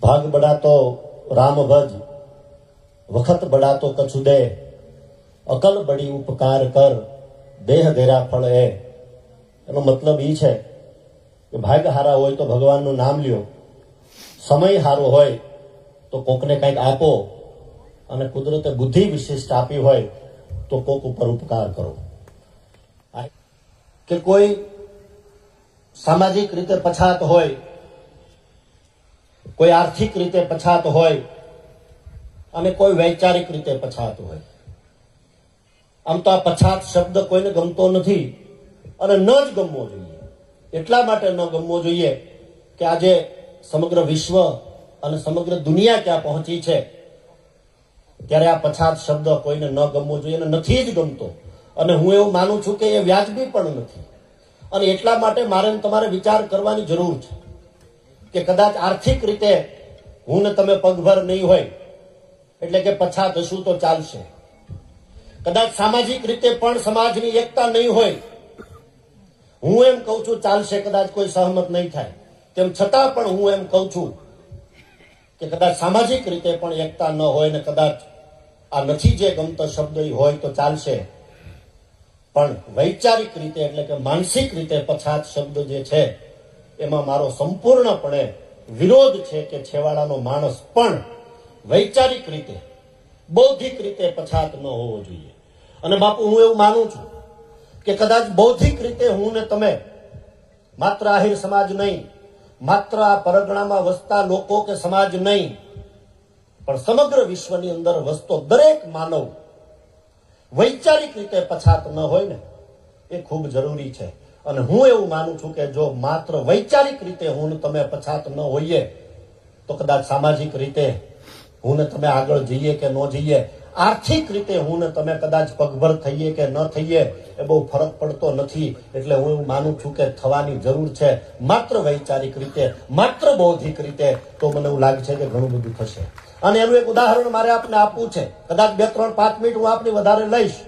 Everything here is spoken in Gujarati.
भाग बड़ा तो राम भज, वखत बड़ा तो कछु दे, अकल बड़ी उपकार कर, देह देरा फल है। एनो मतलब ई छे કે ભાગ હારા હોય તો ભગવાનનું નામ લ્યો, સમય હારો હોય તો કોકને કંઈક આપો, અને કુદરતે બુદ્ધિ વિશિષ્ટ આપી હોય તો કોક ઉપર ઉપકાર કરો. કે કોઈ સામાજિક રીતે પછાત હોય, કોઈ આર્થિક રીતે પછાત હોય અને કોઈ વૈચારિક રીતે પછાત હોય. આમ તો આ પછાત શબ્દ કોઈને ગમતો નથી અને ન જ ગમવો જોઈએ. એટલા માટે ન ગમવો જોઈએ કે આજે સમગ્ર વિશ્વ અને સમગ્ર દુનિયા ક્યાં પહોંચી છે ત્યારે આ પછાત શબ્દ કોઈને ન ગમવો જોઈએ અને નથી જ ગમતો. અને હું એવું માનું છું કે એ વ્યાજબી પણ નથી. અને એટલા માટે મારે તમારે વિચાર કરવાની જરૂર છે કે કદાચ આર્થિક રીતે હું ને તમે પગભર નહીં હોય એટલે કે પછાત હશું તો ચાલશે. કદાચ સામાજિક રીતે પણ સમાજની એકતા નહીં હોય, હું એમ કહું છું ચાલશે. કદાચ કોઈ સહમત નહીં થાય તેમ છતાં પણ હું એમ કહું છું કે કદાચ સામાજિક રીતે પણ એકતા ન હોય ને કદાચ આ નથી જે ગમતો શબ્દ હોય તો ચાલશે. પણ વૈચારિક રીતે એટલે કે માનસિક રીતે પછાત શબ્દ જે છે એમાં મારો સંપૂર્ણપણે વિરોધ છે કે છેવાડાનો માણસ પણ વૈચારિક રીતે બૌદ્ધિક રીતે પછાત ન હોવો જોઈએ. અને બાપુ હું એવું માનું છું કે કદાચ બૌદ્ધિક રીતે હું ને તમે માત્ર આહિર સમાજ નહીં, માત્ર આ પરગણામાં વસતા લોકો કે સમાજ નહીં, પણ સમગ્ર વિશ્વની અંદર વસતો દરેક માનવ વૈચારિક રીતે પછાત ન હોય ને એ ખૂબ જરૂરી છે. અને હું એવું માનું છું કે જો માત્ર વૈચારિક રીતે હું ને તમે પછાત ન હોઈએ તો કદાચ સામાજિક રીતે હું ને તમે આગળ જઈએ કે ન જઈએ, આર્થિક રીતે હું ને તમે કદાચ પગભર થઈએ કે ન થઈએ એ બહુ ફરક પડતો નથી. એટલે હું એવું માનું છું કે થવાની જરૂર છે માત્ર વૈચારિક રીતે, માત્ર બૌદ્ધિક રીતે. તો મને એવું લાગે છે કે ઘણું બધું થશે. અને એનું એક ઉદાહરણ મારે આપને આપવું છે. કદાચ 2, 3, 5 મિનિટ હું આપની વધારે લઈશ.